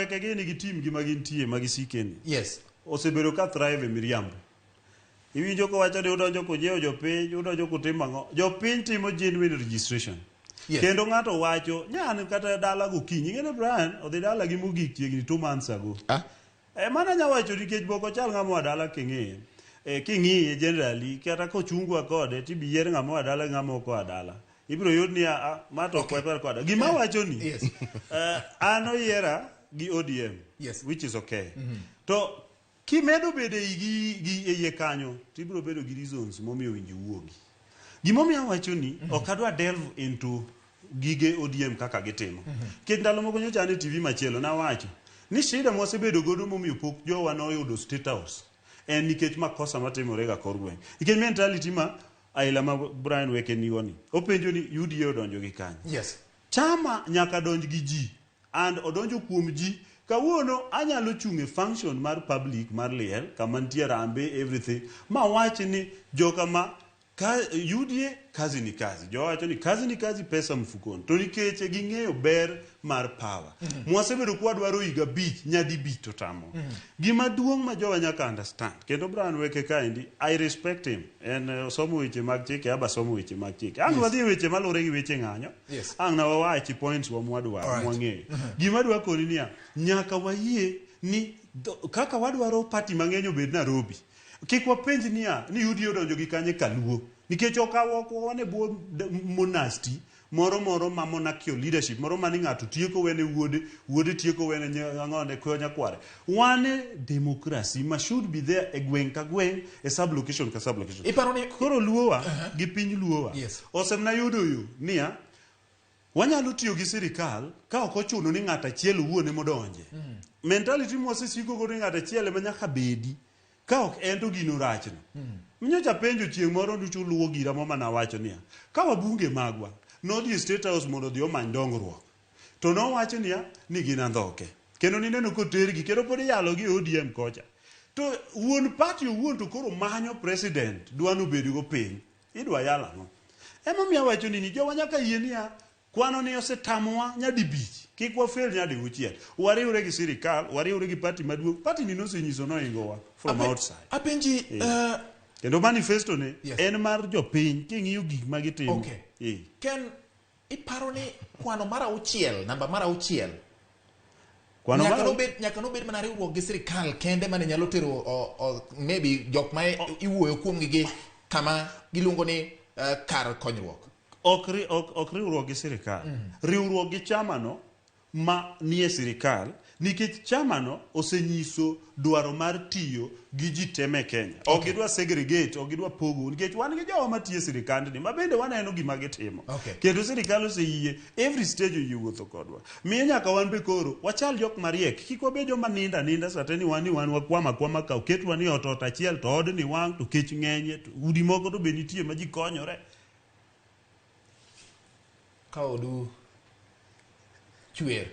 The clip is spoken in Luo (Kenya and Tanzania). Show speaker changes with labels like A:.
A: weke gini gi team gi magintie magisikeni.
B: Yes.
A: Osebedo ka thrive e miriambo. Iwinjo ko wacho ni udonjo kujeo jopiny, udonjo kutimo ang'o. Jopiny timo genuine registration.
B: Yes.
A: Kendo ng'ato wacho, nyan kata dala gokinyi, ngene Brian, odhi dala gi Mogik chiegni 2 months ago. Mana nya wacho nikech boko chal ng'ama dala king'iye. King'iye generally, kata kochungwa kode, tibiyier ng'ama dala ng'ama oko dala. Ibiro yud ni mato kwetwa koda. Gima wacho ni,
B: yes.
A: Ano yiera gi ODM,
B: yes.
A: which is okay. To kimedo bede gi eye kanyo, tibiro bedo gi reasons momiyo winji wuogi. Gimomiyo wacho ni, ok adwa delve into gige ODM kaka gitimo. Kendo ndalo moko nyocha ne TV machielo na wacho ni shida mosebedo godo momiyo pok jowa noyudo State House en nikech makosa matimore ga kor gweng. Nikech mentality ma aila ma Brian weke nigo ni. Openjo ni UDA odonjo gi kanyo.
B: Yes.
A: Chama nyaka donj gi ji and odonjo kuom ji. Kawuono anyalo chunge function mar public mar liel kama nitie rambe everything ma wachi ni joka ma UDA kazi ni kazi. Jo wacho ni kazi pesa mfukoni. To nikeche ging'eyo ber mar power. Mwasebedo kwa dwaro higa bich nyadi bich to tamo. Gima duong' ma jowa nyaka understand. Kendo Brian weke kaendi, I respect him. En somo weche mag chike, aba somo weche mag chike. Ang wadhi weche malore gi weche ng'anyo.
B: Yes.
A: Ang na wawachi points wa mwadwa mwang'eyo. Gima dwa koni niya, nyaka wayie ni kaka wadwaro party mang'eny obed Nairobi. Kik wapenj niya ni UDA odonjo gi kanye kaluo. Nikech okawoko wane buo monasti moro ma monarchical leadership moro mani ng'ato tieko wene wuode tieko wene ng'one konya kware. Wane democracy ma should be there e gweng ka gweng e sub location ka sub location. Koro luowa gi piny luowa.
B: Yes.
A: Osemna yudo yo niya wanyalo tiyo gi sirikal ka ok ochuno ni ng'ato achiel wuone modonje. Mentality mosesiko go ni ng'ato achiel ma nyaka bedi ka ok ento gino rachno. Nyocha penjo chieng' moro duchu luwo gira moma na wacho niya ka wabunge magwa nodhi State House mondo dhi omany dongruok to no wacho niya ni gin andhoke kendo nineno kotergi kendo pod yalo gi ODM kocha to wuon party wuon to koro manyo president dwano bedo go piny idwa yala no emomiyo wacho ni jowa nyaka yie niya kwano ni osetamowa nyadi bich kik wafel nyadi uchiel wariwre gi sirikal wariwre gi party maduong' party ni nosenyiso noingowa from outside
B: apenji
A: kendo manifesto ne en mar jopiny king'iyo gik ma gitimo.
B: Okay. Ken iparo ni kwano mara uchiel namba mara uchiel nyaka nobed mana riwruok gi sirikal kende mane nyalo tero maybe jok ma iwuoyo kuom gi kama giluongo ni kar konyruok.
A: Ok riwruok gi sirikal. Riwruok gi chama no ma nie sirikal nikech chama no osenyiso dwaro mar tiyo gi ji teme Kenya. Ok gidwa segregate, ok gidwa pogo nikech wan gi jowa matiyo sirikand ni mabende waneno gima gitimo. Kendo sirikal oseyie every stage yiwuotho kodwa. Miyo nyaka wan be koro wachal jok mariek kik wabed joma ninda sate ni wan wakwama ka oketwa ni ot achiel to od ni wang' to kech ng'enye to udi moko to be nitie ma ji konyore.
B: Ka odu chwer